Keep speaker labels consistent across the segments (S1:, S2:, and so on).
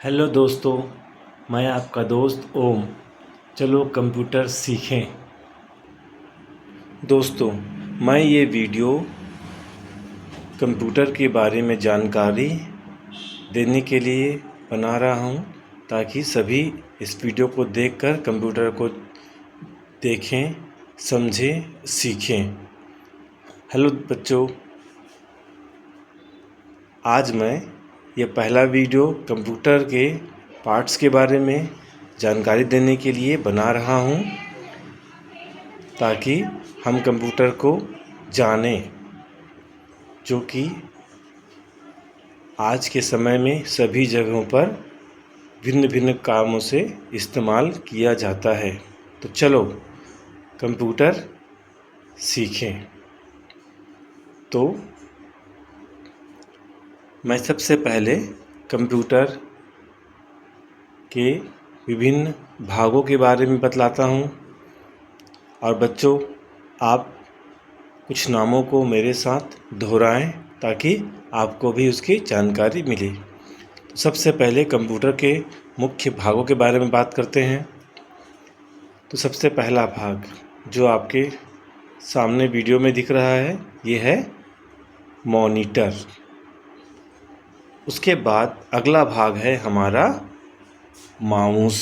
S1: Hello दोस्तों, मैं आपका दोस्त ओम। चलो कंप्यूटर सीखें। दोस्तों, मैं ये वीडियो कंप्यूटर के बारे में जानकारी देने के लिए बना रहा हूँ ताकि सभी इस वीडियो को देखकर कंप्यूटर को देखें, समझें, सीखें। हेलो बच्चों, आज मैं ये पहला वीडियो कंप्यूटर के पार्ट्स के बारे में जानकारी देने के लिए बना रहा हूँ ताकि हम कंप्यूटर को जानें, जो कि आज के समय में सभी जगहों पर भिन्न भिन्न कामों से इस्तेमाल किया जाता है। तो चलो कंप्यूटर सीखें। तो मैं सबसे पहले कंप्यूटर के विभिन्न भागों के बारे में बतलाता हूँ और बच्चों, आप कुछ नामों को मेरे साथ दोहराएं ताकि आपको भी उसकी जानकारी मिले। तो सबसे पहले कंप्यूटर के मुख्य भागों के बारे में बात करते हैं। तो सबसे पहला भाग जो आपके सामने वीडियो में दिख रहा है, ये है मॉनिटर। उसके बाद अगला भाग है हमारा माउस,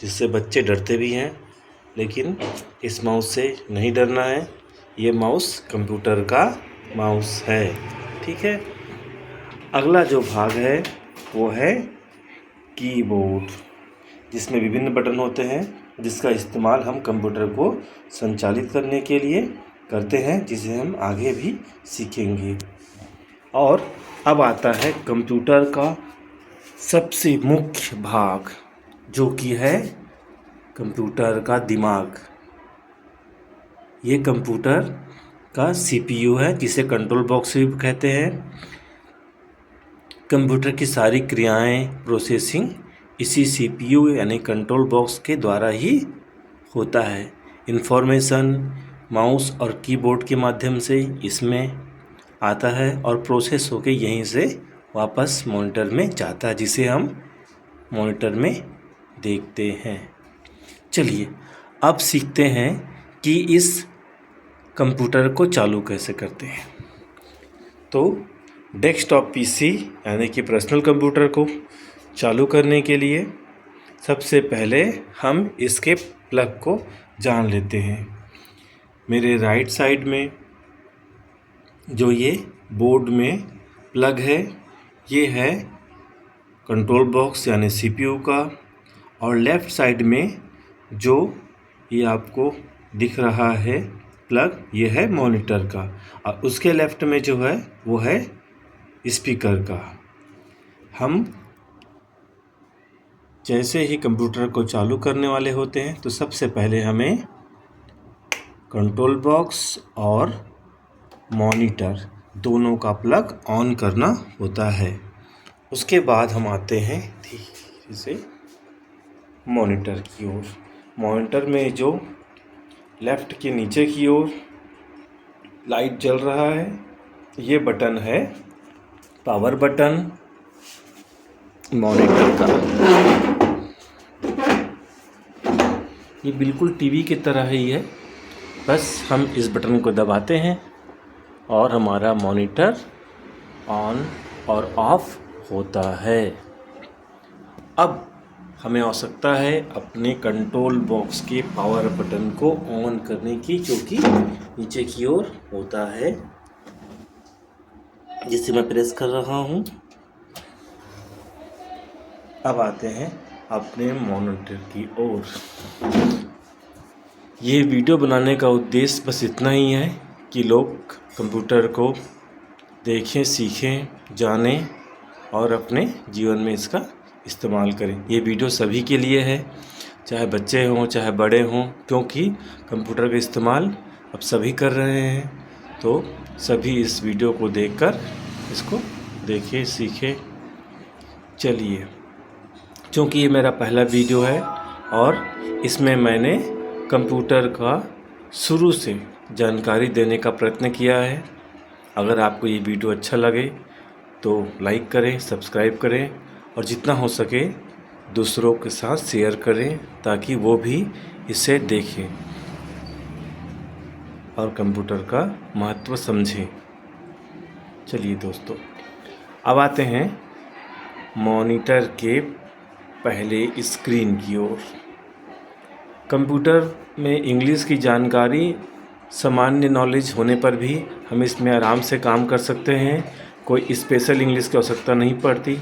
S1: जिससे बच्चे डरते भी हैं, लेकिन इस माउस से नहीं डरना है। ये माउस कंप्यूटर का माउस है, ठीक है। अगला जो भाग है वो है कीबोर्ड, जिसमें विभिन्न बटन होते हैं, जिसका इस्तेमाल हम कंप्यूटर को संचालित करने के लिए करते हैं, जिसे हम आगे भी सीखेंगे। और अब आता है कंप्यूटर का सबसे मुख्य भाग, जो कि है कंप्यूटर का दिमाग। ये कंप्यूटर का सीपीयू है, जिसे कंट्रोल बॉक्स भी कहते हैं। कंप्यूटर की सारी क्रियाएं, प्रोसेसिंग इसी सीपीयू यानी कंट्रोल बॉक्स के द्वारा ही होता है। इन्फॉर्मेशन माउस और कीबोर्ड के माध्यम से इसमें आता है और प्रोसेस होके यहीं से वापस मॉनिटर में जाता है, जिसे हम मॉनिटर में देखते हैं। चलिए अब सीखते हैं कि इस कंप्यूटर को चालू कैसे करते हैं। तो डेस्कटॉप पीसी यानी कि पर्सनल कंप्यूटर को चालू करने के लिए सबसे पहले हम इसके प्लग को जान लेते हैं। मेरे राइट साइड में जो ये बोर्ड में प्लग है, ये है कंट्रोल बॉक्स यानी सीपीयू का, और लेफ़्ट साइड में जो ये आपको दिख रहा है प्लग, ये है मॉनिटर का, और उसके लेफ़्ट में जो है वो है स्पीकर का। हम जैसे ही कंप्यूटर को चालू करने वाले होते हैं तो सबसे पहले हमें कंट्रोल बॉक्स और मॉनिटर दोनों का प्लग ऑन करना होता है। उसके बाद हम आते हैं धीरे से मॉनिटर की ओर। मॉनिटर में जो लेफ़्ट के नीचे की ओर लाइट जल रहा है, ये बटन है पावर बटन मॉनिटर का। ये बिल्कुल टीवी की तरह ही है, बस हम इस बटन को दबाते हैं और हमारा मॉनिटर ऑन और ऑफ होता है। अब हमें आवश्यकता है अपने कंट्रोल बॉक्स के पावर बटन को ऑन करने की, जो कि नीचे की ओर होता है, जिसे मैं प्रेस कर रहा हूँ। अब आते हैं अपने मॉनिटर की ओर। ये वीडियो बनाने का उद्देश्य बस इतना ही है कि लोग कंप्यूटर को देखें, सीखें, जानें और अपने जीवन में इसका इस्तेमाल करें। ये वीडियो सभी के लिए है, चाहे बच्चे हों चाहे बड़े हों, क्योंकि कंप्यूटर का इस्तेमाल अब सभी कर रहे हैं। तो सभी इस वीडियो को देखकर इसको देखें, सीखें। चलिए, क्योंकि ये मेरा पहला वीडियो है और इसमें मैंने कंप्यूटर का शुरू से जानकारी देने का प्रयत्न किया है। अगर आपको ये वीडियो अच्छा लगे तो लाइक करें, सब्सक्राइब करें और जितना हो सके दूसरों के साथ शेयर करें ताकि वो भी इसे देखें और कंप्यूटर का महत्व समझें। चलिए दोस्तों, अब आते हैं मॉनिटर के पहले स्क्रीन की ओर। कंप्यूटर में इंग्लिश की जानकारी सामान्य नॉलेज होने पर भी हम इसमें आराम से काम कर सकते हैं। कोई स्पेशल इंग्लिश की आवश्यकता नहीं पड़ती,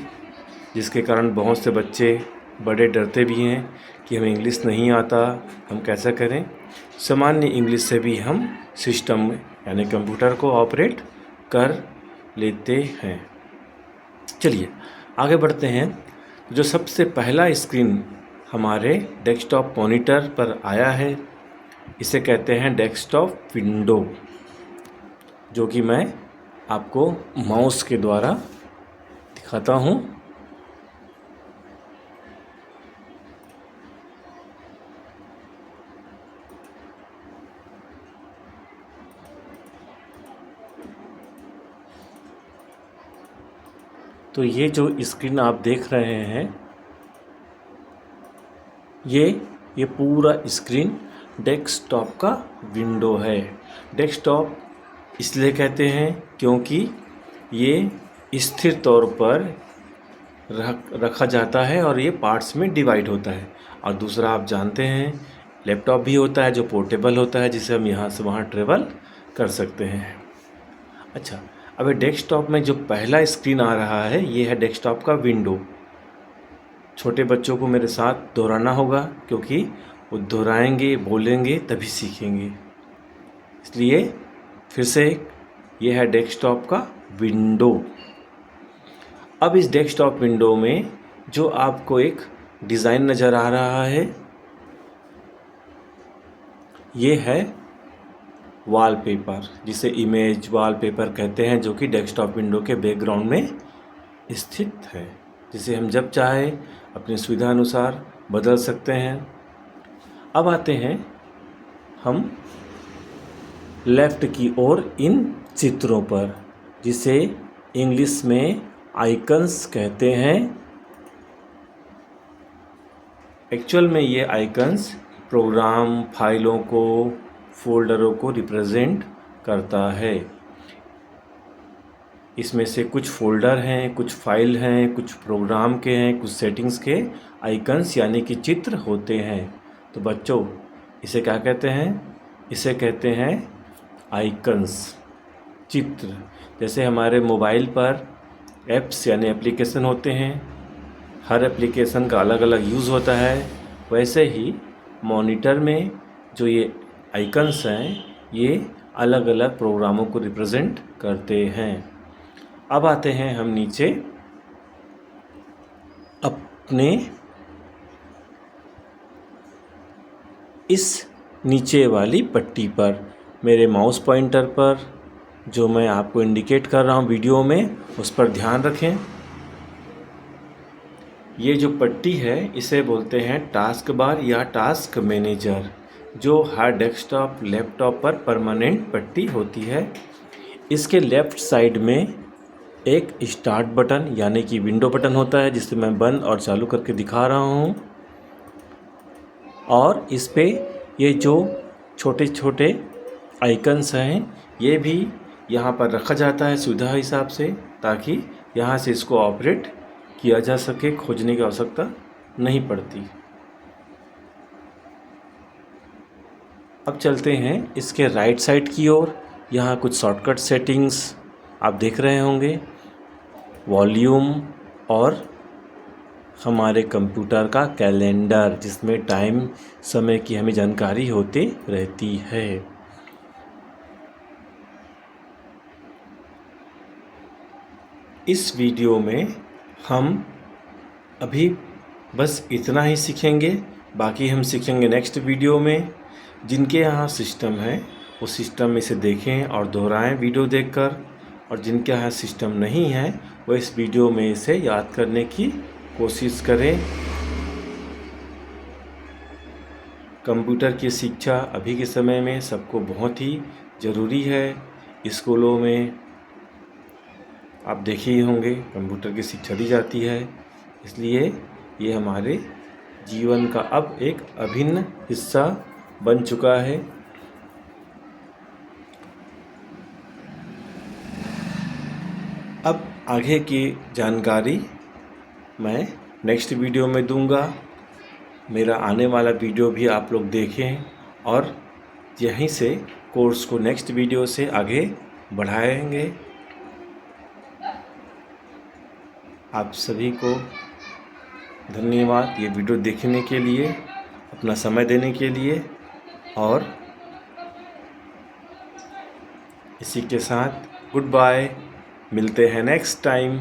S1: जिसके कारण बहुत से बच्चे बड़े डरते भी हैं कि हमें इंग्लिश नहीं आता, हम कैसा करें। सामान्य इंग्लिश से भी हम सिस्टम यानी कंप्यूटर को ऑपरेट कर लेते हैं। चलिए आगे बढ़ते हैं। जो सबसे पहला स्क्रीन हमारे डेस्कटॉप मॉनिटर पर आया है, इसे कहते हैं डेस्कटॉप विंडो, जो कि मैं आपको माउस के द्वारा दिखाता हूँ। तो ये जो स्क्रीन आप देख रहे हैं, ये पूरा स्क्रीन डेस्कटॉप का विंडो है। डेस्कटॉप इसलिए कहते हैं क्योंकि ये स्थिर तौर पर रखा जाता है और ये पार्ट्स में डिवाइड होता है। और दूसरा आप जानते हैं लैपटॉप भी होता है जो पोर्टेबल होता है, जिसे हम यहाँ से वहाँ ट्रेवल कर सकते हैं। अच्छा, अब डेस्कटॉप में जो पहला स्क्रीन आ रहा है ये है डेस्कटॉप का विंडो। छोटे बच्चों को मेरे साथ दोहराना होगा क्योंकि वो दोहराएंगे, बोलेंगे तभी सीखेंगे। इसलिए फिर से ये है डेस्कटॉप का विंडो। अब इस डेस्कटॉप विंडो में जो आपको एक डिज़ाइन नज़र आ रहा है, ये है वॉलपेपर, जिसे इमेज वॉलपेपर कहते हैं, जो कि डेस्कटॉप विंडो के बैकग्राउंड में स्थित है, जिसे हम जब चाहे अपनी सुविधा अनुसार बदल सकते हैं। अब आते हैं हम लेफ़्ट की ओर इन चित्रों पर, जिसे इंग्लिश में आइकन्स कहते हैं। एक्चुअल में ये आइकन्स प्रोग्राम, फाइलों को, फोल्डरों को रिप्रेजेंट करता है। इसमें से कुछ फोल्डर हैं, कुछ फाइल हैं, कुछ प्रोग्राम के हैं, कुछ सेटिंग्स के आइकन्स यानी कि चित्र होते हैं। तो बच्चों, इसे क्या कहते हैं? इसे कहते हैं आइकन्स, चित्र। जैसे हमारे मोबाइल पर ऐप्स यानी एप्लीकेशन होते हैं, हर एप्लीकेशन का अलग अलग यूज़ होता है, वैसे ही मॉनिटर में जो ये आइकन्स हैं ये अलग अलग प्रोग्रामों को रिप्रेजेंट करते हैं। अब आते हैं हम नीचे अपने इस नीचे वाली पट्टी पर, मेरे माउस पॉइंटर पर जो मैं आपको इंडिकेट कर रहा हूँ वीडियो में, उस पर ध्यान रखें। ये जो पट्टी है इसे बोलते हैं टास्क बार या टास्क मैनेजर, जो हर डेस्कटॉप लैपटॉप पर परमानेंट पट्टी होती है। इसके लेफ़्ट साइड में एक स्टार्ट बटन यानी कि विंडो बटन होता है, जिसे मैं बंद और चालू करके दिखा रहा हूँ। और इस पे ये जो छोटे छोटे आइकन्स हैं ये भी यहाँ पर रखा जाता है सुविधा हिसाब से, ताकि यहाँ से इसको ऑपरेट किया जा सके, खोजने की आवश्यकता नहीं पड़ती। अब चलते हैं इसके राइट साइड की ओर। यहाँ कुछ शॉर्टकट सेटिंग्स आप देख रहे होंगे, वॉल्यूम और हमारे कंप्यूटर का कैलेंडर, जिसमें टाइम समय की हमें जानकारी होती रहती है। इस वीडियो में हम अभी बस इतना ही सीखेंगे, बाकी हम सीखेंगे नेक्स्ट वीडियो में। जिनके यहाँ सिस्टम है वो सिस्टम में से देखें और दोहराएं वीडियो देखकर, और जिनके यहाँ सिस्टम नहीं है वो इस वीडियो में इसे याद करने की कोशिश करें। कंप्यूटर की शिक्षा अभी के समय में सबको बहुत ही ज़रूरी है। स्कूलों में आप देखे ही होंगे कंप्यूटर की शिक्षा दी जाती है। इसलिए ये हमारे जीवन का अब एक अभिन्न हिस्सा बन चुका है। अब आगे की जानकारी मैं नेक्स्ट वीडियो में दूंगा। मेरा आने वाला वीडियो भी आप लोग देखें और यहीं से कोर्स को नेक्स्ट वीडियो से आगे बढ़ाएंगे। आप सभी को धन्यवाद ये वीडियो देखने के लिए, अपना समय देने के लिए, और इसी के साथ गुड बाय, मिलते हैं नेक्स्ट टाइम।